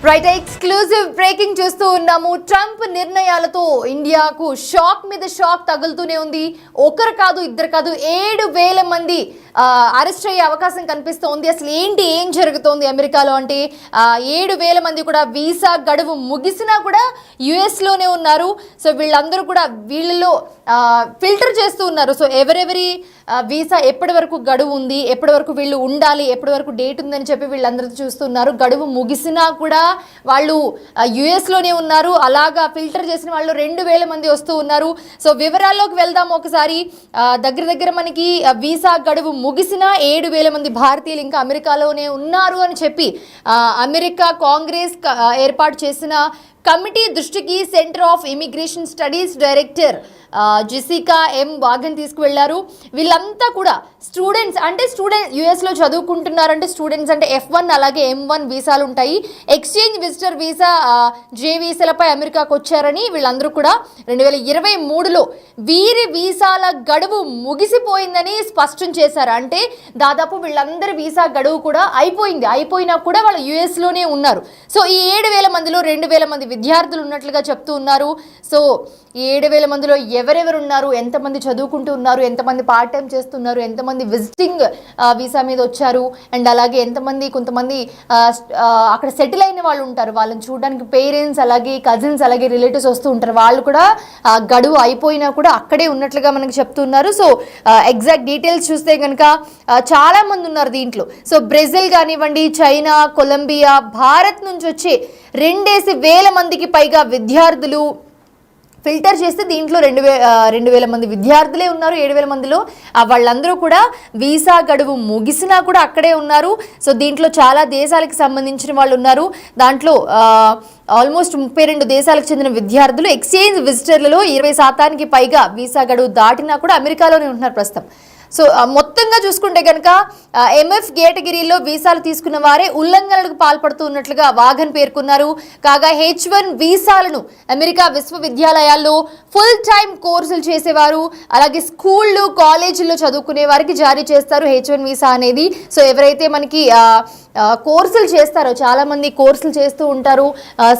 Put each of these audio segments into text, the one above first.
Right exclusive breaking చూస్తూ ఉన్నాము. Trump నిర్ణయాలతో ఇండియాకు షాక్ మీద షాక్ తగులుతూనే ఉంది. ఒకరు కాదు ఇద్దరు కాదు 7,000 మంది అరెస్ట్ అయ్యే అవకాశం కనిపిస్తోంది. అసలు ఏం జరుగుతోంది అమెరికాలో అంటే 7,000 మంది కూడా వీసా గడువు ముగిసినా కూడా యుఎస్లోనే ఉన్నారు. సో వీళ్ళందరూ కూడా వీళ్ళలో ఫిల్టర్ చేస్తూ ఉన్నారు. సో ఎవరెవరి వీసా ఎప్పటి వరకు గడువు ఉంది, ఎప్పటి వరకు వీళ్ళు ఉండాలి, ఎప్పటి వరకు డేట్ ఉందని చెప్పి వీళ్ళందరూ చూస్తున్నారు. గడువు ముగిసినా కూడా వాళ్ళు యుఎస్లోనే ఉన్నారు. అలాగా ఫిల్టర్ చేసిన వాళ్ళు 2,000 మంది వస్తూ ఉన్నారు. సో వివరాల్లోకి వెళ్దాం ఒకసారి. దగ్గర మనకి వీసా గడువు ముగిసిన 7,000 మంది భారతీయులు ఇంకా అమెరికాలోనే ఉన్నారు అని చెప్పి అమెరికా కాంగ్రెస్ ఏర్పాటు చేసిన కమిటీ దృష్టికి centre of Immigration Studies director Jessica M wagen తీసుకువెళ్లారు. వీళ్ళంతా కూడా స్టూడెంట్స్ యుఎస్లో చదువుకుంటున్నారంటే స్టూడెంట్స్ అంటే F1 అలాగే M1 వీసాలు ఉంటాయి. ఎక్స్చేంజ్ విజిటర్ వీసా జే వీసాలపై అమెరికాకు వచ్చారని వీళ్ళందరూ కూడా 2023లో వీరి వీసాల గడువు ముగిసిపోయిందని స్పష్టం చేశారు. అంటే దాదాపు వీళ్ళందరి వీసా గడువు కూడా అయిపోయినా కూడా వాళ్ళు యుఎస్లోనే ఉన్నారు. సో ఈ 7,000 మందిలో 2,000 మంది విద్యార్థులు ఉన్నట్లుగా చెప్తూ ఉన్నారు. సో 7,000 మందిలో ఎవరెవరు ఉన్నారు, ఎంతమంది చదువుకుంటూ ఉన్నారు, ఎంతమంది పార్ట్ టైం చేస్తున్నారు, ఎంతమంది విజిటింగ్ వీసా మీద వచ్చారు, అండ్ అలాగే కొంతమంది అక్కడ సెటిల్ అయిన వాళ్ళు ఉంటారు. వాళ్ళని చూడడానికి పేరెంట్స్ అలాగే కజిన్స్ అలాగే రిలేటివ్స్ వస్తూ ఉంటారు. వాళ్ళు కూడా గడువు అయిపోయినా కూడా అక్కడే ఉన్నట్లుగా మనకి చెప్తున్నారు. సో ఎగ్జాక్ట్ డీటెయిల్స్ చూస్తే కనుక చాలా మంది ఉన్నారు దీంట్లో. సో బ్రెజిల్ కానివ్వండి, చైనా, కొలంబియా, భారత్ నుంచి వచ్చే 2,000 మందికి పైగా విద్యార్థులు ఫిల్టర్ చేస్తే దీంట్లో 2,000 మంది విద్యార్థులే ఉన్నారు. 7,000 మందిలో వాళ్ళందరూ కూడా వీసా గడువు ముగిసినా కూడా అక్కడే ఉన్నారు. సో దీంట్లో చాలా దేశాలకు సంబంధించిన వాళ్ళు ఉన్నారు. దాంట్లో ఆల్మోస్ట్ 32 దేశాలకు చెందిన విద్యార్థులు ఎక్స్చేంజ్ విజిటర్లలో 20% పైగా వీసా గడువు దాటినా కూడా అమెరికాలోనే ఉంటున్నారు ప్రస్తుతం. సో మొత్తంగా చూసుకుంటే కనుక MF కేటగిరీలో వీసాలు తీసుకున్న వారే ఉల్లంఘనలకు పాల్పడుతూ ఉన్నట్లుగా వాగన్ పేర్కొన్నారు. కాగా H1 వీసాలను అమెరికా విశ్వవిద్యాలయాల్లో ఫుల్ టైం కోర్సులు చేసేవారు అలాగే స్కూళ్ళు కాలేజీల్లో చదువుకునే వారికి జారీ చేస్తారు H1 వీసా అనేది. సో ఎవరైతే మనకి కోర్సులు చేస్తారో చాలా మంది కోర్సులు చేస్తూ ఉంటారు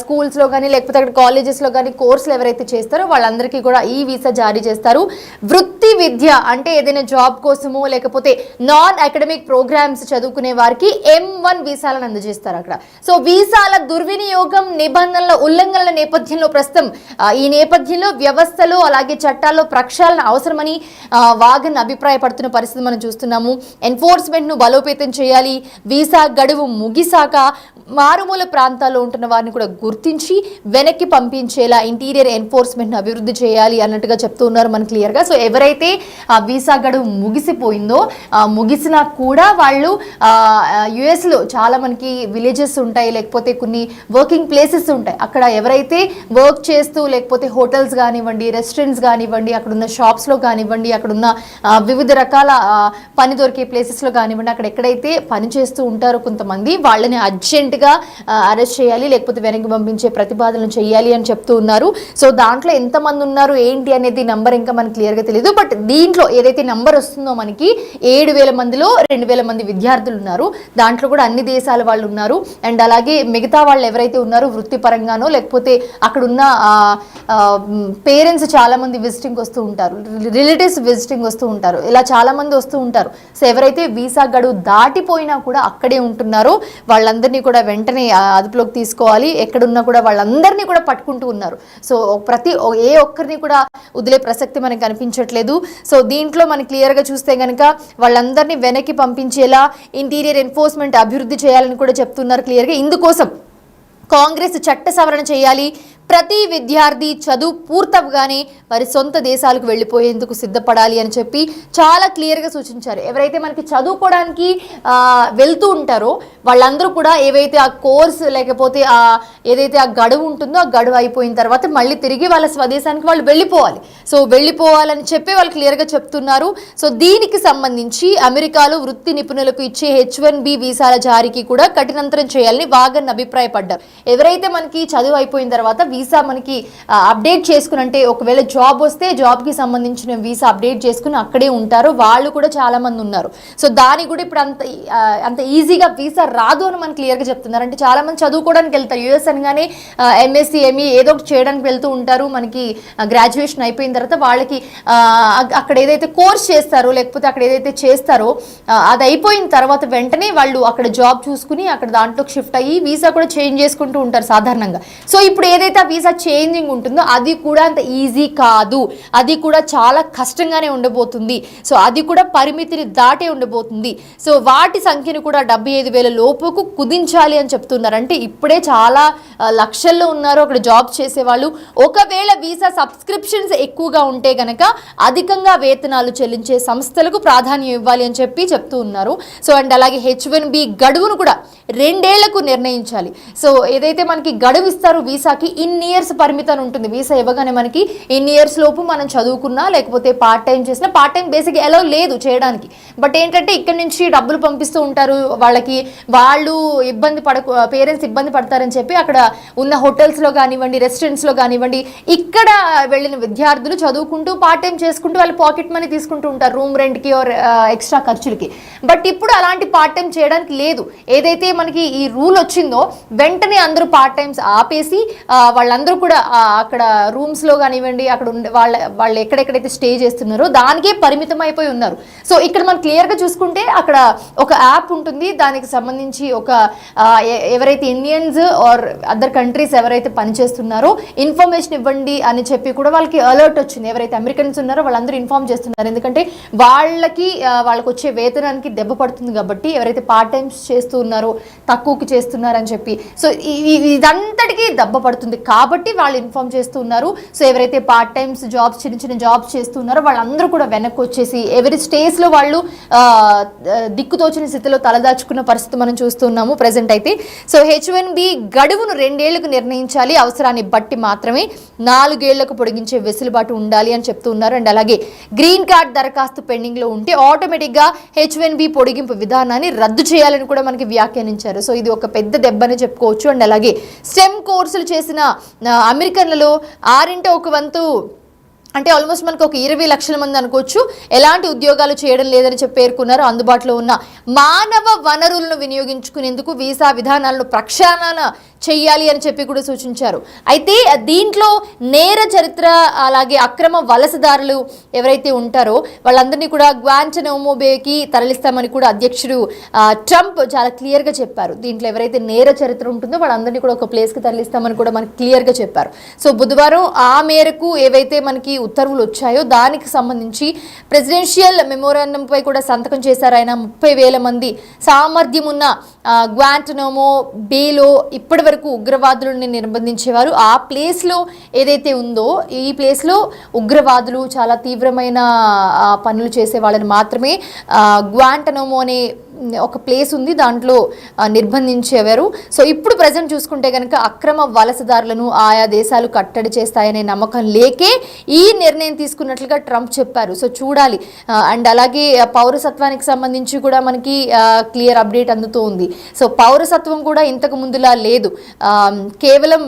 స్కూల్స్లో కానీ లేకపోతే అక్కడ కాలేజెస్లో కానీ కోర్సులు ఎవరైతే చేస్తారో వాళ్ళందరికీ కూడా ఈ వీసా జారీ చేస్తారు. వృత్తి విద్య అంటే ఏదైనా జాబ్ కోసమో లేకపోతే నాన్ అకాడమిక్ ప్రోగ్రామ్స్ చదువుకునే వారికి M1 వీసాలను అందజేస్తారు అక్కడ. సో వీసాల దుర్వినియోగం నిబంధనల ఉల్లంఘనల నేపథ్యంలో ప్రస్తుతం ఈ నేపథ్యంలో వ్యవస్థలో అలాగే చట్టాల్లో ప్రక్షాళన అవసరమని వాగన్ అభిప్రాయపడుతున్న పరిస్థితి మనం చూస్తున్నాము. ఎన్ఫోర్స్మెంట్ను బలోపేతం చేయాలి, వీసా గడువు ముగిసాక మారుమూల ప్రాంతాల్లో ఉంటున్న వారిని కూడా గుర్తించి వెనక్కి పంపించేలా ఇంటీరియర్ ఎన్ఫోర్స్మెంట్ను అభివృద్ధి చేయాలి అన్నట్టుగా చెప్తూ ఉన్నారు మన క్లియర్గా. సో ఎవరైతే ఆ వీసా గడువు ముగిసిపోయిందో ముగిసినా కూడా వాళ్ళు యుఎస్లో చాలా మనకి విలేజెస్ ఉంటాయి లేకపోతే కొన్ని వర్కింగ్ ప్లేసెస్ ఉంటాయి. అక్కడ ఎవరైతే వర్క్ చేస్తూ లేకపోతే హోటల్స్ కానివ్వండి, రెస్టారెంట్స్ కానివ్వండి, అక్కడున్న షాప్స్లో కానివ్వండి, అక్కడున్న వివిధ రకాల పని దొరికే ప్లేసెస్లో కానివ్వండి, అక్కడ ఎక్కడైతే పని చేస్తూ ఉంటారో కొంతమంది వాళ్ళని అర్జెంటుగా అరెస్ట్ చేయాలి లేకపోతే వెనక్కి పంపించే ప్రతిపాదనలు చేయాలి అని చెప్తూ ఉన్నారు. సో దాంట్లో ఎంతమంది ఉన్నారు ఏంటి అనేది నంబర్ ఇంకా మనకు క్లియర్గా తెలియదు. బట్ దీంట్లో ఏదైతే నంబర్ వస్తుందో మనకి 7,000 మందిలో 2,000 మంది విద్యార్థులు ఉన్నారు. దాంట్లో కూడా అన్ని దేశాల వాళ్ళు ఉన్నారు. అండ్ అలాగే మిగతా వాళ్ళు ఎవరైతే ఉన్నారో వృత్తిపరంగానో లేకపోతే అక్కడ ఉన్న పేరెంట్స్ చాలా మంది విజిటింగ్ వస్తూ ఉంటారు, రిలేటివ్స్ విజిటింగ్ వస్తూ ఉంటారు, ఇలా చాలా మంది వస్తూ ఉంటారు. సో ఎవరైతే వీసా గడువు దాటిపోయినా కూడా అక్కడే ఉంటున్నారో వాళ్ళందరినీ కూడా వెంటనే అదుపులోకి తీసుకోవాలి. ఎక్కడున్నా కూడా వాళ్ళందరినీ కూడా పట్టుకుంటూ ఉన్నారు. సో ఏ ఒక్కరిని కూడా వదిలే ప్రసక్తి మనకు కనిపించట్లేదు. సో దీంట్లో మనకి క్లియర్గా చూస్తే కనుక వాళ్ళందరినీ వెనక్కి పంపించేలా ఇంటీరియర్ ఎన్ఫోర్స్మెంట్ అభివృద్ధి చేయాలని కూడా చెప్తున్నారు క్లియర్గా. ఇందుకోసం కాంగ్రెస్ చట్ట సవరణ చేయాలి, ప్రతి విద్యార్థి చదువు పూర్తవగానే వారి సొంత దేశాలకు వెళ్ళిపోయేందుకు సిద్ధపడాలి అని చెప్పి చాలా క్లియర్గా సూచించారు. ఎవరైతే మనకి చదువుకోవడానికి వెళ్తూ ఉంటారో వాళ్ళందరూ కూడా ఏవైతే ఆ కోర్స్ లేకపోతే ఏదైతే ఆ గడువు ఉంటుందో ఆ గడువు అయిపోయిన తర్వాత మళ్ళీ తిరిగి వాళ్ళ స్వదేశానికి వాళ్ళు వెళ్ళిపోవాలి. సో వెళ్ళిపోవాలని చెప్పి వాళ్ళు క్లియర్గా చెప్తున్నారు. సో దీనికి సంబంధించి అమెరికాలో వృత్తి నిపుణులకు ఇచ్చే H1B వీసాల జారీకి కూడా కఠినంతరం చేయాలని వాగన్ అభిప్రాయపడ్డారు. ఎవరైతే మనకి చదువు అయిపోయిన తర్వాత వీసా మనకి అప్డేట్ చేసుకుని అంటే ఒకవేళ జాబ్ వస్తే జాబ్కి సంబంధించిన వీసా అప్డేట్ చేసుకుని అక్కడే ఉంటారు వాళ్ళు కూడా చాలా మంది ఉన్నారు. సో దానికి కూడా ఇప్పుడు అంత ఈజీగా వీసా రాదు అని మనకు క్లియర్గా చెప్తున్నారు. అంటే చాలా మంది చదువుకోవడానికి వెళ్తారు యూఎస్ అనగానే ఎంఎస్సీ ఎంఈ ఏదో ఒకటి చేయడానికి వెళ్తూ ఉంటారు. మనకి గ్రాడ్యుయేషన్ అయిపోయిన తర్వాత వాళ్ళకి అక్కడ ఏదైతే కోర్స్ చేస్తారో లేకపోతే అక్కడ ఏదైతే చేస్తారో అది అయిపోయిన తర్వాత వెంటనే వాళ్ళు అక్కడ జాబ్ చూసుకుని అక్కడ దాంట్లోకి షిఫ్ట్ అయ్యి వీసా కూడా చేంజ్ చేసుకుంటూ ఉంటారు సాధారణంగా. సో ఇప్పుడు ఏదైతే ఆ వీసా చేంజింగ్ ఉంటుందో అది కూడా అంత ఈజీ కాదు, అది కూడా చాలా కష్టంగానే ఉండబోతుంది. సో అది కూడా పరిమితిని దాటే ఉండబోతుంది. సో వాటి సంఖ్యను కూడా 75,000 లోపుకు కుదించాలి అని చెప్తున్నారు. అంటే ఇప్పుడే చాలా లక్షల్లో ఉన్నారు అక్కడ జాబ్ చేసేవాళ్ళు. ఒకవేళ వీసా సబ్స్క్రిప్షన్స్ ఎక్కువగా ఉంటే గనక అధికంగా వేతనాలు చెల్లించే సంస్థలకు ప్రాధాన్యం ఇవ్వాలి అని చెప్తూ ఉన్నారు. సో అండ్ అలాగే H1B గడువును కూడా 2 ఏళ్లకు నిర్ణయించాలి. సో ఏదైతే మనకి గడువు ఇస్తారో వీసాకి ఇన్ని ఇయర్స్ పరిమితి అని ఉంటుంది. వీసా ఇవ్వగానే మనకి ఇన్ని ఇయర్స్ లోపు మనం చదువుకున్నా లేకపోతే పార్ట్ టైం చేసినా, పార్ట్ టైం బేసిక్ ఎలా లేదు చేయడానికి, బట్ ఏంటంటే ఇక్కడ నుంచి డబ్బులు పంపిస్తూ ఉంటారు వాళ్ళకి, వాళ్ళు పేరెంట్స్ ఇబ్బంది పడతారని చెప్పి అక్కడ ఉన్న హోటల్స్లో కానివ్వండి రెస్టారెంట్స్లో కానివ్వండి ఇక్కడ వెళ్ళిన విద్యార్థులు చదువుకుంటూ పార్ట్ టైం చేసుకుంటూ వాళ్ళు పాకెట్ మనీ తీసుకుంటూ ఉంటారు రూమ్ రెంట్కి ఆర్ ఎక్స్ట్రా ఖర్చులకి. బట్ ఇప్పుడు అలాంటి పార్ట్ టైం చేయడానికి లేదు. ఏదైతే మనకి ఈ రూల్ వచ్చిందో వెంటనే అందరూ పార్ట్ టైమ్స్ ఆపేసి వాళ్ళందరూ కూడా అక్కడ రూమ్స్లో కానివ్వండి అక్కడ వాళ్ళు ఎక్కడెక్కడైతే స్టే చేస్తున్నారో దానికే పరిమితం అయిపోయి ఉన్నారు. సో ఇక్కడ మనం క్లియర్గా చూసుకుంటే అక్కడ ఒక యాప్ ఉంటుంది, దానికి సంబంధించి ఒక ఎవరైతే ఇండియన్స్ ఆర్ అదర్ కంట్రీస్ ఎవరైతే పనిచేస్తున్నారో ఇన్ఫర్మేషన్ ఇవ్వండి అని చెప్పి కూడా వాళ్ళకి అలర్ట్ వచ్చింది. ఎవరైతే అమెరికన్స్ ఉన్నారో వాళ్ళందరూ ఇన్ఫార్మ్ చేస్తున్నారు, ఎందుకంటే వాళ్ళకి వచ్చే వేతనానికి దెబ్బ పడుతుంది కాబట్టి. ఎవరైతే పార్ట్ టైమ్స్ చేస్తూ ఉన్నారో తక్కువకి చేస్తున్నారని చెప్పి సో ఇదంతటికీ దెబ్బ పడుతుంది కాబట్టి వాళ్ళు ఇన్ఫార్మ్ చేస్తూ ఉన్నారు. సో ఎవరైతే పార్ట్ టైమ్స్ జాబ్స్ చిన్న చిన్న జాబ్స్ చేస్తున్నారో వాళ్ళందరూ కూడా వెనక్కి వచ్చేసి ఎవరి స్టేజ్లో వాళ్ళు దిక్కుతోచిన స్థితిలో తలదాచుకున్న పరిస్థితి మనం చూస్తున్నాము ప్రెసెంట్ అయితే. సో H1B గడువును 2 ఏళ్లకు నిర్ణయించాలి, అవసరాన్ని బట్టి మాత్రమే 4 ఏళ్లకు పొడిగించే వెసులుబాటు ఉండాలి అని చెప్తూ ఉన్నారు. అండ్ అలాగే గ్రీన్ కార్డ్ దరఖాస్తు పెండింగ్ లో ఉంటే ఆటోమేటిక్గా H1B పొడిగింపు విధానాన్ని రద్దు చేయాలని కూడా మనకి వ్యాఖ్యానించారు. సో ఇది ఒక పెద్ద దెబ్బని చెప్పుకోవచ్చు. అండ్ అలాగే స్టెమ్ కోర్సులు చేసిన అమెరికన్లలో 1/6 అంటే ఆల్మోస్ట్ మనకు ఒక 20 లక్షల మంది అనుకోవచ్చు ఎలాంటి ఉద్యోగాలు చేయడం లేదని చెప్పి పేర్కొన్నారు. అందుబాటులో ఉన్న మానవ వనరులను వినియోగించుకునేందుకు వీసా విధానాలను ప్రక్షాళన చెయ్యాలి అని చెప్పి కూడా సూచించారు. అయితే దీంట్లో నేర చరిత్ర అలాగే అక్రమ వలసదారులు ఎవరైతే ఉంటారో వాళ్ళందరినీ కూడా గ్వాంటనామో బేకి తరలిస్తామని కూడా అధ్యక్షుడు ట్రంప్ చాలా క్లియర్గా చెప్పారు. దీంట్లో ఎవరైతే నేర చరిత్ర ఉంటుందో వాళ్ళందరినీ కూడా ఒక ప్లేస్కి తరలిస్తామని కూడా మనకి క్లియర్గా చెప్పారు. సో బుధవారం ఆ మేరకు ఏవైతే మనకి ఉత్తర్వులు వచ్చాయో దానికి సంబంధించి ప్రెసిడెన్షియల్ మెమోరాండంపై కూడా సంతకం చేశారు. ఆయన 30,000 మంది సామర్థ్యం ఉన్న గ్వాంటనామో బేలో ఇప్పటి వరకు ఉగ్రవాదులను నిర్బంధించేవారు. ఆ ప్లేస్లో ఏదైతే ఉందో ఈ ప్లేస్లో ఉగ్రవాదులు చాలా తీవ్రమైన పనులు చేసే వాళ్ళని మాత్రమే గ్వాంటనామో అనే ఒక ప్లేస్ ఉంది దాంట్లో నిర్బంధించేవారు. సో ఇప్పుడు ప్రజెంట్ చూసుకుంటే కనుక అక్రమ వలసదారులను ఆయా దేశాలు కట్టడి చేస్తాయనే నమ్మకం లేకే ఈ నిర్ణయం తీసుకున్నట్లుగా ట్రంప్ చెప్పారు. సో చూడాలి. అండ్ అలాగే పౌరసత్వానికి సంబంధించి కూడా మనకి క్లియర్ అప్డేట్ అందుతూ ఉంది. సో పౌరసత్వం కూడా ఇంతకు ముందులా లేదు, కేవలం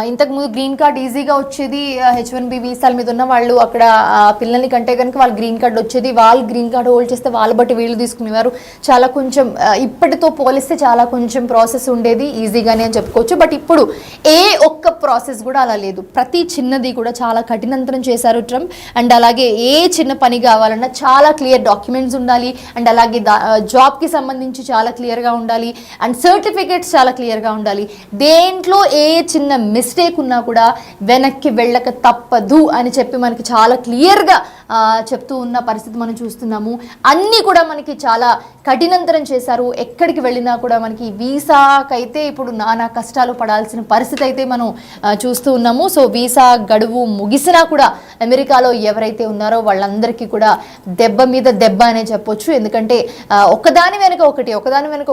ఇంతకుముందు గ్రీన్ కార్డ్ ఈజీగా వచ్చేది. H1B వీసాల మీద ఉన్న వాళ్ళు అక్కడ పిల్లల్ని కంటే కనుక వాళ్ళు గ్రీన్ కార్డ్ వచ్చేది, వాళ్ళు గ్రీన్ కార్డ్ హోల్డ్ చేస్తే వాళ్ళు బట్టి వీళ్ళు తీసుకునేవారు. చాలా కొంచెం ఇప్పటితో పోలిస్తే చాలా కొంచెం ప్రాసెస్ ఉండేది, ఈజీగానే అని చెప్పుకోవచ్చు. బట్ ఇప్పుడు ఏ ఒక్క ప్రాసెస్ కూడా అలా లేదు, ప్రతి చిన్నది కూడా చాలా కఠినంతరం చేశారు ట్రంప్. అండ్ అలాగే ఏ చిన్న పని కావాలన్నా చాలా క్లియర్ డాక్యుమెంట్స్ ఉండాలి. అండ్ అలాగే జాబ్కి సంబంధించి చాలా క్లియర్గా ఉండాలి. అండ్ సర్టిఫికేట్స్ చాలా క్లియర్గా ఉండాలి. దేంట్లో ఏ చిన్న మిస్టేక్ ఉన్నా కూడా వెనక్కి వెళ్ళక తప్పదు అని చెప్పి మనకి చాలా క్లియర్గా చెప్తూ ఉన్న పరిస్థితి మనం చూస్తున్నాము. అన్నీ కూడా మనకి చాలా కఠినంతరం చేశారు. ఎక్కడికి వెళ్ళినా కూడా మనకి వీసాకైతే ఇప్పుడు నానా కష్టాలు పడాల్సిన పరిస్థితి అయితే మనం చూస్తూ ఉన్నాము. సో వీసా గడువు ముగిసినా కూడా అమెరికాలో ఎవరైతే ఉన్నారో వాళ్ళందరికీ కూడా దెబ్బ మీద దెబ్బ అనే చెప్పొచ్చు. ఎందుకంటే ఒకదాని వెనక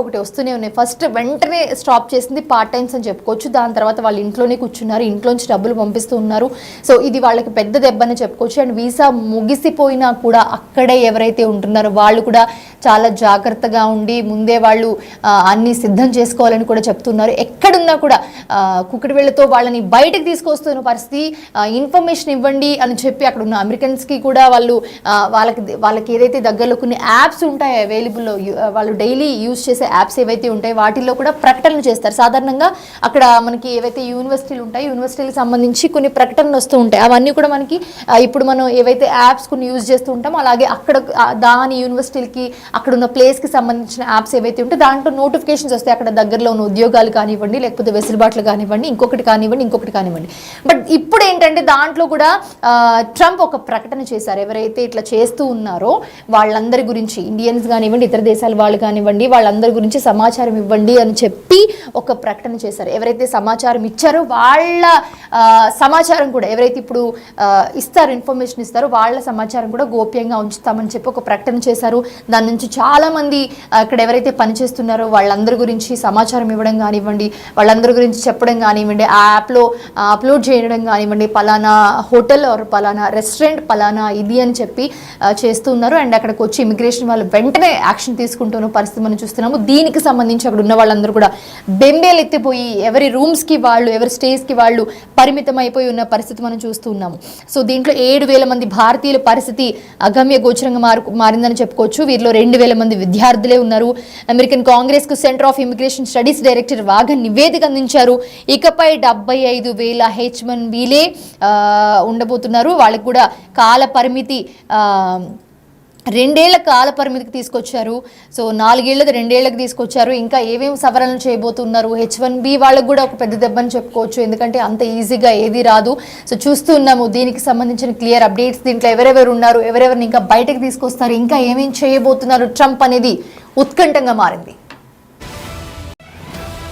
ఒకటి వస్తూనే ఉన్నాయి. ఫస్ట్ వెంటనే స్టాప్ చేసింది పార్ట్ టైమ్స్ అని చెప్పుకోవచ్చు. దాని తర్వాత వాళ్ళ ఇంట్లో ఇంట్లోనే కూర్చున్నారు, ఇంట్లోంచి డబ్బులు పంపిస్తూ ఉన్నారు. సో ఇది వాళ్ళకి పెద్ద దెబ్బని చెప్పుకోవచ్చు. అండ్ వీసా ముగిసిపోయినా కూడా అక్కడే ఎవరైతే ఉంటున్నారో వాళ్ళు కూడా చాలా జాగ్రత్తగా ఉండి ముందే వాళ్ళు అన్ని సిద్ధం చేసుకోవాలని కూడా చెప్తున్నారు. ఎక్కడున్నా కూడా కుక్కడి వేళ్ళతో వాళ్ళని బయటకు తీసుకొస్తున్న పరిస్థితి. ఇన్ఫర్మేషన్ ఇవ్వండి అని చెప్పి అక్కడ ఉన్న అమెరికన్స్కి కూడా వాళ్ళకి ఏదైతే దగ్గరలో కొన్ని యాప్స్ ఉంటాయి అవైలబుల్లో, వాళ్ళు డైలీ యూజ్ చేసే యాప్స్ ఏవైతే ఉంటాయి వాటిల్లో కూడా ప్రకటనలు చేస్తారు. సాధారణంగా అక్కడ మనకి ఏవైతే యూనివర్సిటీలు ఉంటాయి, యూనివర్సిటీలకు సంబంధించి కొన్ని ప్రకటనలు వస్తూ ఉంటాయి. అవన్నీ కూడా మనకి ఇప్పుడు మనం ఏవైతే యాప్స్ కొన్ని యూజ్ చేస్తూ ఉంటామో అలాగే అక్కడ దాని యూనివర్సిటీలకి అక్కడ ఉన్న ప్లేస్కి సంబంధించిన యాప్స్ ఏవైతే ఉంటే దాంట్లో నోటిఫికేషన్స్ వస్తాయి. అక్కడ దగ్గరలో ఉన్న ఉద్యోగాలు కానివ్వండి, లేకపోతే వెసులుబాట్లు కానివ్వండి, ఇంకొకటి కానివ్వండి. బట్ ఇప్పుడు ఏంటంటే దాంట్లో కూడా ట్రంప్ ఒక ప్రకటన చేశారు. ఎవరైతే ఇట్లా చేస్తూ ఉన్నారో వాళ్ళందరి గురించి, ఇండియన్స్ కానివ్వండి, ఇతర దేశాల వాళ్ళు కానివ్వండి, వాళ్ళందరి గురించి సమాచారం ఇవ్వండి అని చెప్పి ఒక ప్రకటన చేశారు. ఎవరైతే సమాచారం ఇచ్చారో వాళ్ళ సమాచారం కూడా ఎవరైతే ఇప్పుడు ఇస్తారో, ఇన్ఫర్మేషన్ ఇస్తారో వాళ్ళ సమాచారం కూడా గోప్యంగా ఉంచుతామని చెప్పి ఒక ప్రకటన చేశారు. దాని నుంచి చాలా మంది అక్కడ ఎవరైతే పనిచేస్తున్నారో వాళ్ళందరి గురించి సమాచారం ఇవ్వడం కానివ్వండి, వాళ్ళందరి గురించి చెప్పడం కానివ్వండి, ఆ యాప్లో అప్లోడ్ చేయడం కానివ్వండి, పలానా హోటల్ ఆర్ పలానా రెస్టారెంట్ పలానా ఇది అని చెప్పి చేస్తున్నారు. అండ్ అక్కడికి వచ్చి ఇమిగ్రేషన్ వాళ్ళు వెంటనే యాక్షన్ తీసుకుంటున్న పరిస్థితి మనం చూస్తున్నాము. దీనికి సంబంధించి అక్కడ ఉన్న వాళ్ళందరూ కూడా బెంబేలు ఎత్తిపోయి ఎవరి రూమ్స్కి వాళ్ళు, ఎవరి స్టేస్కి వాళ్ళు పరిమితం అయిపోయి ఉన్న పరిస్థితి మనం చూస్తున్నాము. సో దీంట్లో 7,000 మంది భారతీయుల పరిస్థితి అగమ్య గోచరంగా మారిందని చెప్పుకోవచ్చు. వీరిలో 2,000 మంది విద్యార్థులే ఉన్నారు. అమెరికన్ కాంగ్రెస్కు Center of Immigration Studies director Vaughan నివేదిక అందించారు. ఇకపై 75,000 H1Bలే ఉండబోతున్నారు. వాళ్ళకి కూడా కాల పరిమితి 2 ఏళ్ల కాల పరిమితికి తీసుకొచ్చారు. సో 4 ఏళ్ళది 2 ఏళ్ళకి తీసుకొచ్చారు. ఇంకా ఏమేమి సవరణలు చేయబోతున్నారు. H1B వాళ్ళకు కూడా ఒక పెద్ద దెబ్బని చెప్పుకోవచ్చు, ఎందుకంటే అంత ఈజీగా ఏది రాదు. సో చూస్తూ ఉన్నాము దీనికి సంబంధించిన క్లియర్ అప్డేట్స్. దీంట్లో ఎవరెవరు ఉన్నారు, ఎవరెవరిని ఇంకా బయటకు తీసుకొస్తారు, ఇంకా ఏమేమి చేయబోతున్నారు ట్రంప్ అనేది ఉత్కంఠంగా మారింది.